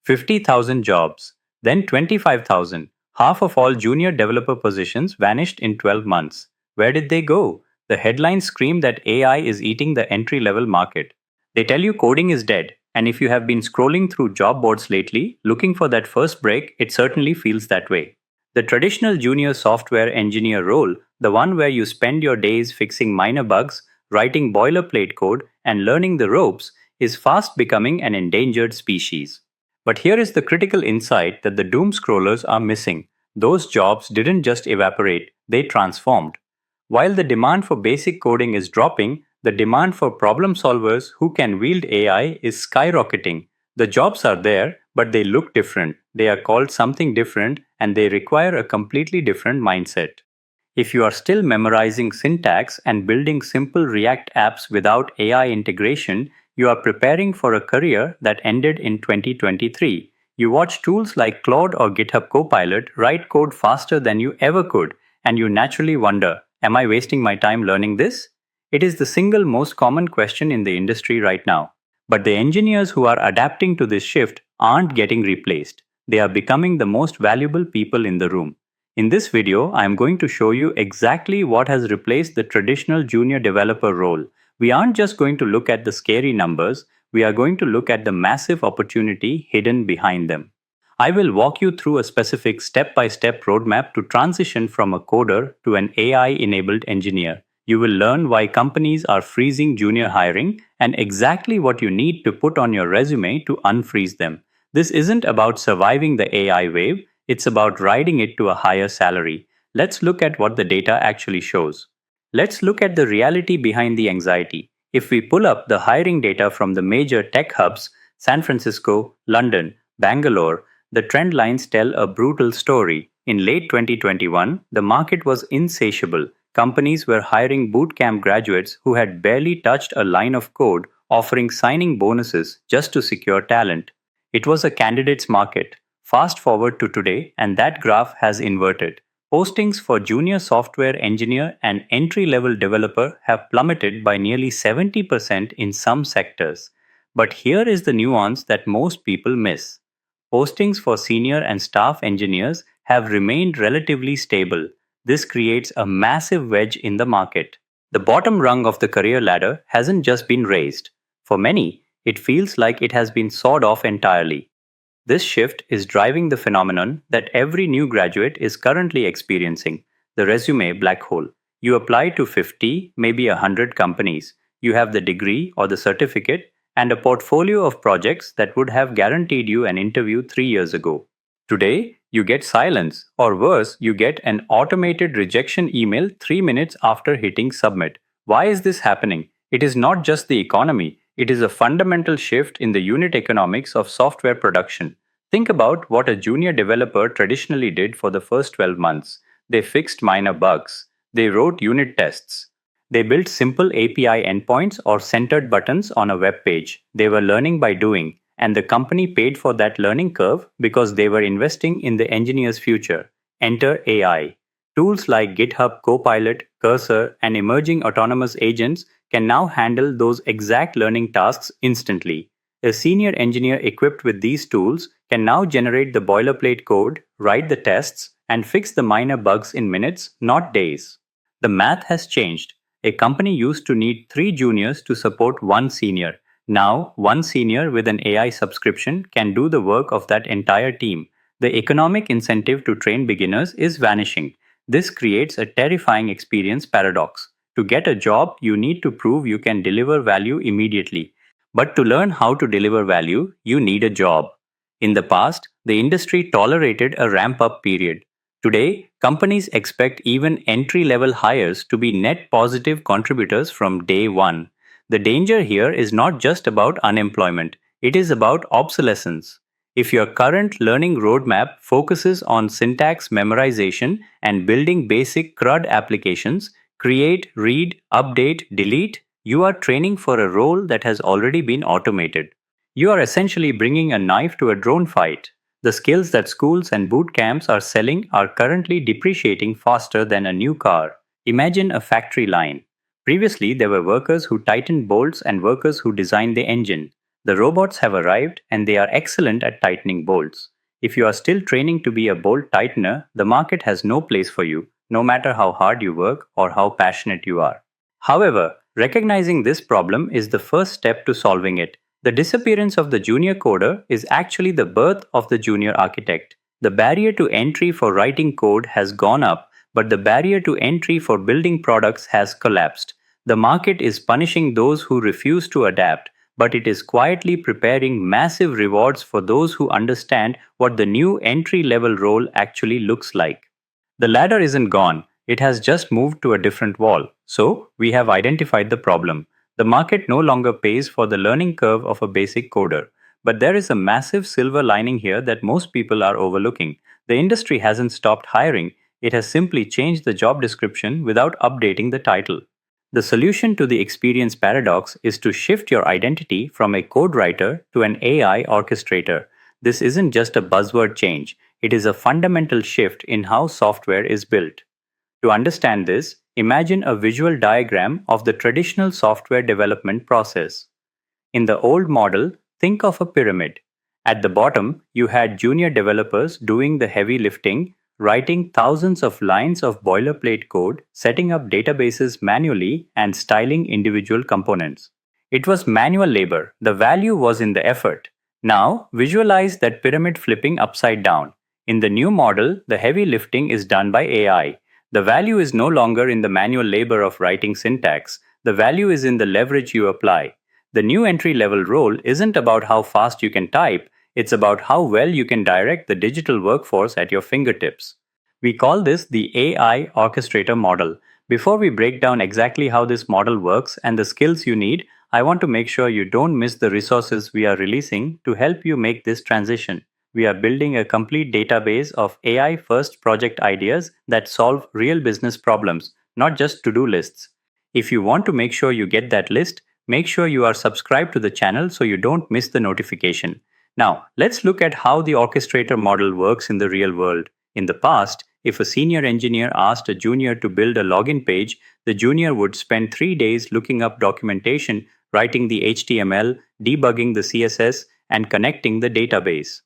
50,000 jobs, then 25,000. Half of all junior developer positions vanished in 12 months. Where did they go? The headlines scream that AI is eating the entry level market. They tell you coding is dead, and if you have been scrolling through job boards lately, looking for that first break, it certainly feels that way. The traditional junior software engineer role, the one where you spend your days fixing minor bugs, writing boilerplate code, and learning the ropes, is fast becoming an endangered species. But here is the critical insight that the doom scrollers are missing. Those jobs didn't just evaporate, they transformed. While the demand for basic coding is dropping, the demand for problem solvers who can wield AI is skyrocketing. The jobs are there, but they look different. They are called something different and they require a completely different mindset. If you are still memorizing syntax and building simple React apps without AI integration, you are preparing for a career that ended in 2023. You watch tools like Claude or GitHub Copilot write code faster than you ever could, and you naturally wonder, am I wasting my time learning this? It is the single most common question in the industry right now. But the engineers who are adapting to this shift aren't getting replaced. They are becoming the most valuable people in the room. In this video, I am going to show you exactly what has replaced the traditional junior developer role. We aren't just going to look at the scary numbers, we are going to look at the massive opportunity hidden behind them. I will walk you through a specific step-by-step roadmap to transition from a coder to an AI-enabled engineer. You will learn why companies are freezing junior hiring and exactly what you need to put on your resume to unfreeze them. This isn't about surviving the AI wave, it's about riding it to a higher salary. Let's look at what the data actually shows. Let's look at the reality behind the anxiety. If we pull up the hiring data from the major tech hubs, San Francisco, London, Bangalore, the trend lines tell a brutal story. In late 2021, the market was insatiable. Companies were hiring bootcamp graduates who had barely touched a line of code, offering signing bonuses just to secure talent. It was a candidate's market. Fast forward to today, and that graph has inverted. Postings for junior software engineer and entry-level developer have plummeted by nearly 70% in some sectors. But here is the nuance that most people miss. Postings for senior and staff engineers have remained relatively stable. This creates a massive wedge in the market. The bottom rung of the career ladder hasn't just been raised. For many, it feels like it has been sawed off entirely. This shift is driving the phenomenon that every new graduate is currently experiencing, the resume black hole. You apply to 50, maybe 100 companies. You have the degree or the certificate and a portfolio of projects that would have guaranteed you an interview 3 years ago. Today, you get silence, or worse, you get an automated rejection email 3 minutes after hitting submit. Why is this happening? It is not just the economy. It is a fundamental shift in the unit economics of software production. Think about what a junior developer traditionally did for the first 12 months. They fixed minor bugs. They wrote unit tests. They built simple API endpoints or centered buttons on a web page. They were learning by doing, and the company paid for that learning curve because they were investing in the engineer's future. Enter AI. Tools like GitHub Copilot, Cursor, and emerging autonomous agents can now handle those exact learning tasks instantly. A senior engineer equipped with these tools can now generate the boilerplate code, write the tests, and fix the minor bugs in minutes, not days. The math has changed. A company used to need 3 juniors to support 1 senior. Now, 1 senior with an AI subscription can do the work of that entire team. The economic incentive to train beginners is vanishing. This creates a terrifying experience paradox. To get a job, you need to prove you can deliver value immediately. But to learn how to deliver value, you need a job. In the past, the industry tolerated a ramp-up period. Today, companies expect even entry-level hires to be net positive contributors from day one. The danger here is not just about unemployment, it is about obsolescence. If your current learning roadmap focuses on syntax memorization and building basic CRUD applications, create, read, update, delete, you are training for a role that has already been automated. You are essentially bringing a knife to a drone fight. The skills that schools and boot camps are selling are currently depreciating faster than a new car. Imagine a factory line. Previously, there were workers who tightened bolts and workers who designed the engine. The robots have arrived and they are excellent at tightening bolts. If you are still training to be a bolt tightener, the market has no place for you, no matter how hard you work or how passionate you are. However, recognizing this problem is the first step to solving it. The disappearance of the junior coder is actually the birth of the junior architect. The barrier to entry for writing code has gone up, but the barrier to entry for building products has collapsed. The market is punishing those who refuse to adapt, but it is quietly preparing massive rewards for those who understand what the new entry level role actually looks like. The ladder isn't gone, it has just moved to a different wall. So, we have identified the problem. The market no longer pays for the learning curve of a basic coder. But there is a massive silver lining here that most people are overlooking. The industry hasn't stopped hiring, it has simply changed the job description without updating the title. The solution to the experience paradox is to shift your identity from a code writer to an AI orchestrator. This isn't just a buzzword change, it is a fundamental shift in how software is built. To understand this, imagine a visual diagram of the traditional software development process. In the old model, think of a pyramid. At the bottom, you had junior developers doing the heavy lifting, writing thousands of lines of boilerplate code, setting up databases manually, and styling individual components. It was manual labor, the value was in the effort. Now, visualize that pyramid flipping upside down. In the new model, the heavy lifting is done by AI. The value is no longer in the manual labor of writing syntax, the value is in the leverage you apply. The new entry level role isn't about how fast you can type, it's about how well you can direct the digital workforce at your fingertips. We call this the AI orchestrator model. Before we break down exactly how this model works and the skills you need, I want to make sure you don't miss the resources we are releasing to help you make this transition. We are building a complete database of AI first project ideas that solve real business problems, not just to do lists. If you want to make sure you get that list, make sure you are subscribed to the channel so you don't miss the notification. Now, let's look at how the orchestrator model works in the real world. In the past, if a senior engineer asked a junior to build a login page, the junior would spend 3 days looking up documentation, writing the HTML, debugging the CSS, and connecting the database.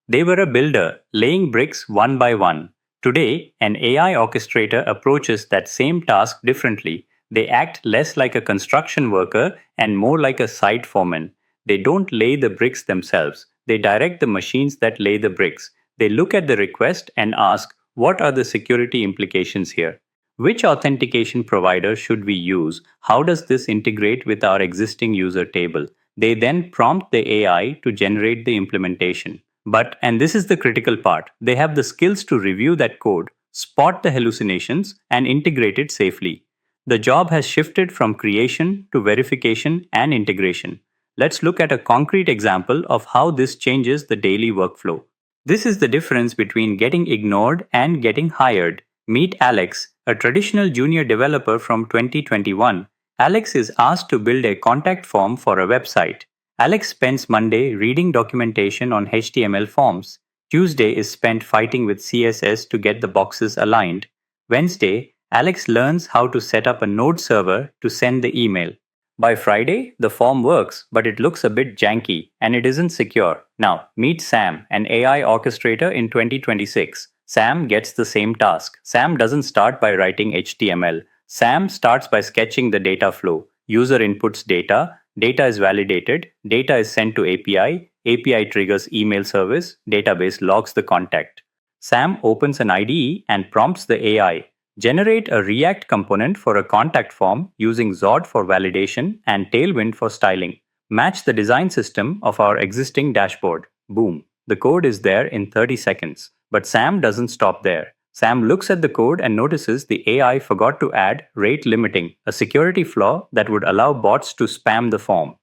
They were a builder, laying bricks one by one. Today, an AI orchestrator approaches that same task differently. They act less like a construction worker and more like a site foreman. They don't lay the bricks themselves. They direct the machines that lay the bricks. They look at the request and ask, what are the security implications here? Which authentication provider should we use? How does this integrate with our existing user table? They then prompt the AI to generate the implementation. But, and this is the critical part, they have the skills to review that code, spot the hallucinations, and integrate it safely. The job has shifted from creation to verification and integration. Let's look at a concrete example of how this changes the daily workflow. This is the difference between getting ignored and getting hired. Meet Alex, a traditional junior developer from 2021. Alex is asked to build a contact form for a website. Alex spends Monday reading documentation on HTML forms. Tuesday is spent fighting with CSS to get the boxes aligned. Wednesday, Alex learns how to set up a node server to send the email. By Friday, the form works, but it looks a bit janky and it isn't secure. Now, meet Sam, an AI orchestrator in 2026. Sam gets the same task. Sam doesn't start by writing HTML. Sam starts by sketching the data flow. User inputs data, data is validated, data is sent to API, API triggers email service, database logs the contact. Sam opens an IDE and prompts the AI. Generate a React component for a contact form using Zod for validation and Tailwind for styling. Match the design system of our existing dashboard. Boom. The code is there in 30 seconds. But Sam doesn't stop there. Sam looks at the code and notices the AI forgot to add rate limiting, a security flaw that would allow bots to spam the form.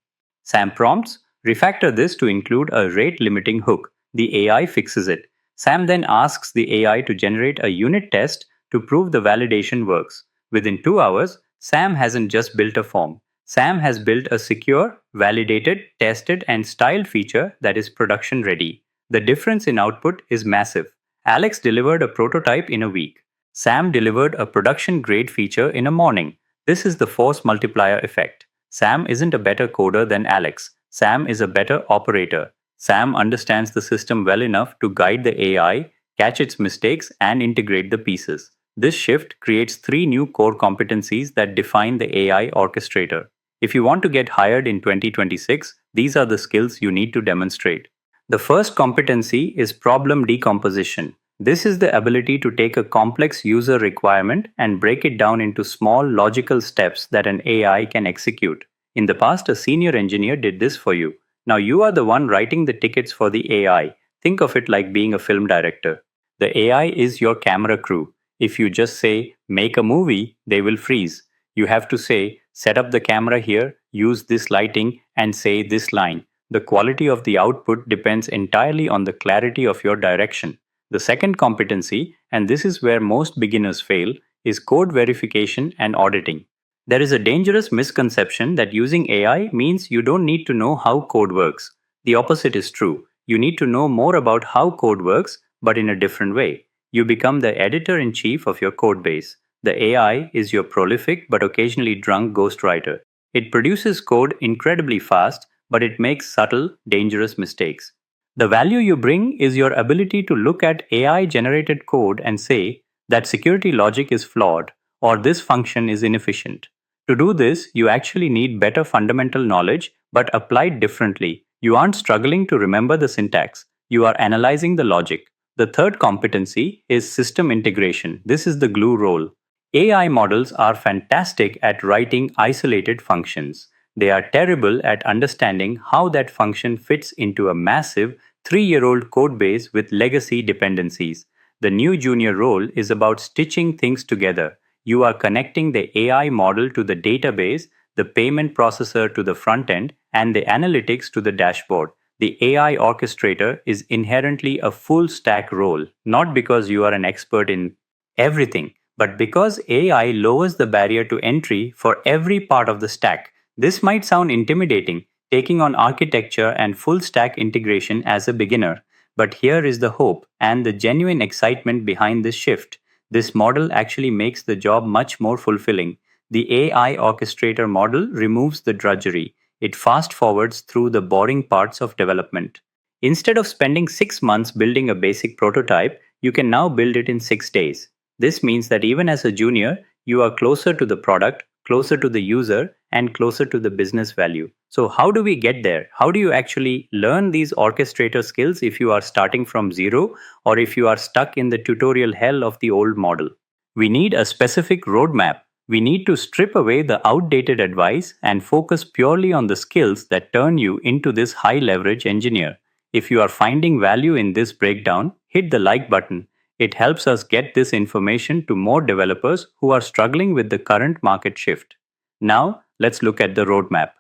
Sam prompts, refactor this to include a rate limiting hook. The AI fixes it. Sam then asks the AI to generate a unit test to prove the validation works. Within 2 hours, Sam hasn't just built a form. Sam has built a secure, validated, tested, and styled feature that is production ready. The difference in output is massive. Alex delivered a prototype in a week. Sam delivered a production grade feature in a morning. This is the force multiplier effect. Sam isn't a better coder than Alex, Sam is a better operator. Sam understands the system well enough to guide the AI, catch its mistakes, and integrate the pieces. This shift creates three new core competencies that define the AI orchestrator. If you want to get hired in 2026, these are the skills you need to demonstrate. The first competency is problem decomposition. This is the ability to take a complex user requirement and break it down into small logical steps that an AI can execute. In the past, a senior engineer did this for you. Now you are the one writing the tickets for the AI. Think of it like being a film director. The AI is your camera crew. If you just say, make a movie, they will freeze. You have to say, set up the camera here, use this lighting, and say this line. The quality of the output depends entirely on the clarity of your direction. The second competency, and this is where most beginners fail, is code verification and auditing. There is a dangerous misconception that using AI means you don't need to know how code works. The opposite is true. You need to know more about how code works, but in a different way. You become the editor in chief of your code base. The AI is your prolific but occasionally drunk ghostwriter. It produces code incredibly fast, but it makes subtle, dangerous mistakes. The value you bring is your ability to look at AI generated code and say that security logic is flawed or this function is inefficient. To do this, you actually need better fundamental knowledge, but applied differently. You aren't struggling to remember the syntax, you are analyzing the logic. The third competency is system integration. This is the glue role. AI models are fantastic at writing isolated functions. They are terrible at understanding how that function fits into a massive 3-year-old code base with legacy dependencies. The new junior role is about stitching things together. You are connecting the AI model to the database, the payment processor to the front end, and the analytics to the dashboard. The AI orchestrator is inherently a full stack role, not because you are an expert in everything, but because AI lowers the barrier to entry for every part of the stack. This might sound intimidating, taking on architecture and full stack integration as a beginner, but here is the hope and the genuine excitement behind this shift. This model actually makes the job much more fulfilling. The AI orchestrator model removes the drudgery. It fast forwards through the boring parts of development. Instead of spending 6 months building a basic prototype, you can now build it in 6 days. This means that even as a junior, you are closer to the product, closer to the user, and closer to the business value. So, how do we get there? How do you actually learn these orchestrator skills if you are starting from zero or if you are stuck in the tutorial hell of the old model? We need a specific roadmap. We need to strip away the outdated advice and focus purely on the skills that turn you into this high leverage engineer. If you are finding value in this breakdown, hit the like button. It helps us get this information to more developers who are struggling with the current market shift. Now, let's look at the roadmap.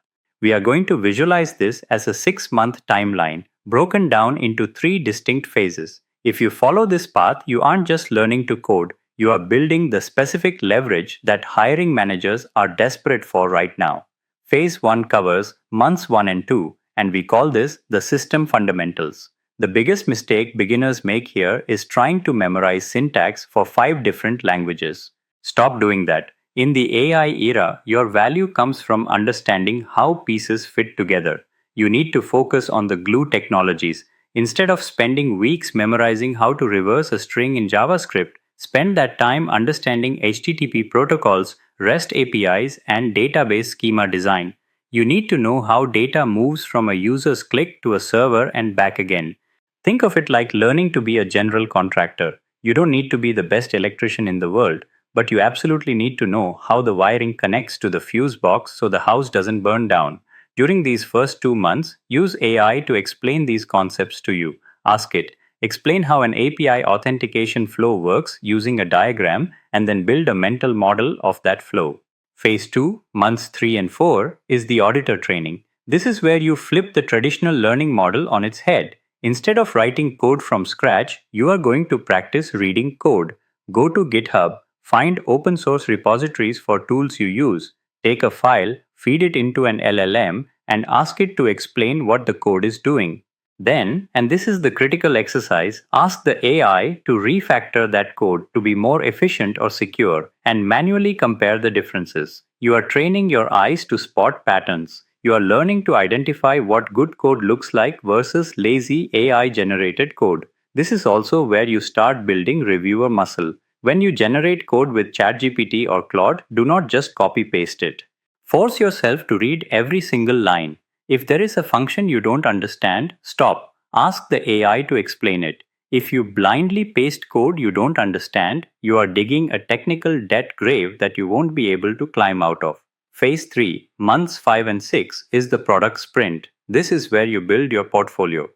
We are going to visualize this as a 6-month timeline broken down into 3 distinct phases. If you follow this path, you aren't just learning to code, you are building the specific leverage that hiring managers are desperate for right now. Phase 1 covers months 1 and 2, and we call this the system fundamentals. The biggest mistake beginners make here is trying to memorize syntax for 5 different languages. Stop doing that. In the AI era, your value comes from understanding how pieces fit together. You need to focus on the glue technologies. Instead of spending weeks memorizing how to reverse a string in JavaScript, spend that time understanding HTTP protocols, REST APIs, and database schema design. You need to know how data moves from a user's click to a server and back again. Think of it like learning to be a general contractor. You don't need to be the best electrician in the world, but you absolutely need to know how the wiring connects to the fuse box so the house doesn't burn down. During these first 2 months, use AI to explain these concepts to you. Ask it, explain how an API authentication flow works using a diagram, and then build a mental model of that flow. Phase 2, months 3 and 4, is the auditor training. This is where you flip the traditional learning model on its head. Instead of writing code from scratch, you are going to practice reading code. Go to GitHub, find open source repositories for tools you use, take a file, feed it into an LLM, and ask it to explain what the code is doing. Then, and this is the critical exercise, ask the AI to refactor that code to be more efficient or secure and manually compare the differences. You are training your eyes to spot patterns. You are learning to identify what good code looks like versus lazy AI generated code. This is also where you start building reviewer muscle. When you generate code with ChatGPT or Claude, do not just copy paste it. Force yourself to read every single line. If there is a function you don't understand, stop. Ask the AI to explain it. If you blindly paste code you don't understand, you are digging a technical debt grave that you won't be able to climb out of. Phase 3, months 5 and 6, is the product sprint. This is where you build your portfolio.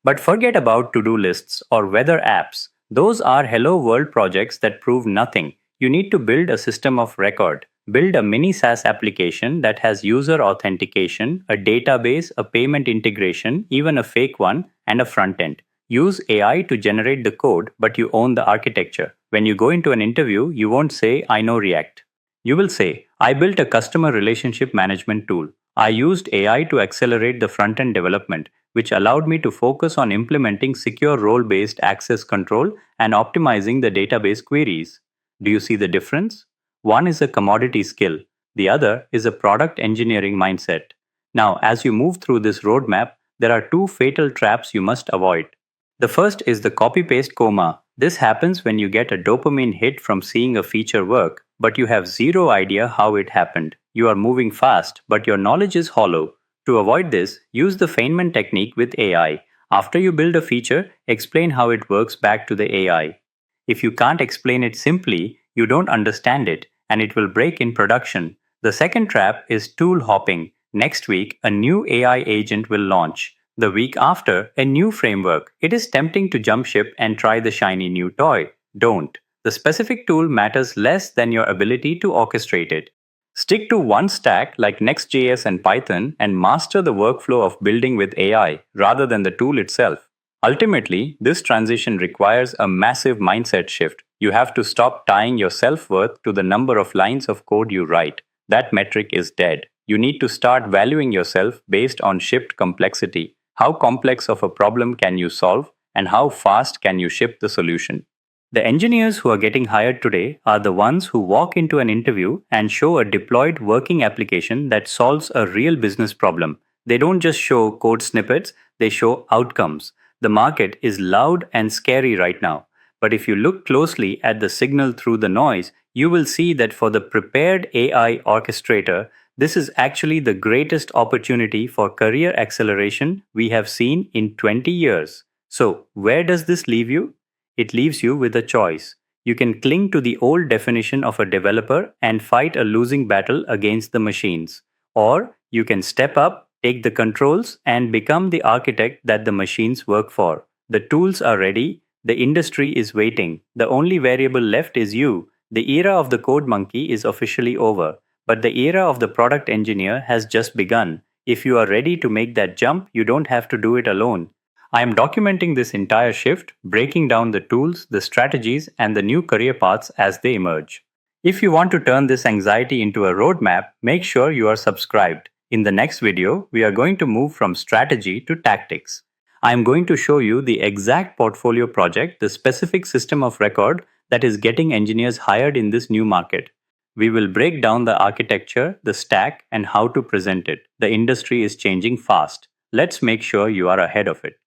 But forget about to do lists or weather apps. Those are hello world projects that prove nothing. You need to build a system of record. Build a mini SaaS application that has user authentication, a database, a payment integration, even a fake one, and a front end. Use AI to generate the code, but you own the architecture. When you go into an interview, you won't say, I know React. You will say, I built a customer relationship management tool. I used AI to accelerate the front end development, which allowed me to focus on implementing secure role based access control and optimizing the database queries. Do you see the difference? One is a commodity skill, the other is a product engineering mindset. Now, as you move through this roadmap, there are two fatal traps you must avoid. The first is the copy paste coma. This happens when you get a dopamine hit from seeing a feature work, but you have zero idea how it happened. You are moving fast, but your knowledge is hollow. To avoid this, use the Feynman technique with AI. After you build a feature, explain how it works back to the AI. If you can't explain it simply, you don't understand it, and it will break in production. The second trap is tool hopping. Next week, a new AI agent will launch. The week after, a new framework. It is tempting to jump ship and try the shiny new toy. Don't. The specific tool matters less than your ability to orchestrate it. Stick to one stack like Next.js and Python and master the workflow of building with AI rather than the tool itself. Ultimately, this transition requires a massive mindset shift. You have to stop tying your self worth to the number of lines of code you write. That metric is dead. You need to start valuing yourself based on shipped complexity. How complex of a problem can you solve, and how fast can you ship the solution? The engineers who are getting hired today are the ones who walk into an interview and show a deployed working application that solves a real business problem. They don't just show code snippets, they show outcomes. The market is loud and scary right now. But if you look closely at the signal through the noise, you will see that for the prepared AI orchestrator, this is actually the greatest opportunity for career acceleration we have seen in 20 years. So, where does this leave you? It leaves you with a choice. You can cling to the old definition of a developer and fight a losing battle against the machines. Or you can step up, take the controls, and become the architect that the machines work for. The tools are ready, the industry is waiting. The only variable left is you. The era of the code monkey is officially over, but the era of the product engineer has just begun. If you are ready to make that jump, you don't have to do it alone. I am documenting this entire shift, breaking down the tools, the strategies, and the new career paths as they emerge. If you want to turn this anxiety into a roadmap, make sure you are subscribed. In the next video, we are going to move from strategy to tactics. I am going to show you the exact portfolio project, the specific system of record that is getting engineers hired in this new market. We will break down the architecture, the stack, and how to present it. The industry is changing fast. Let's make sure you are ahead of it.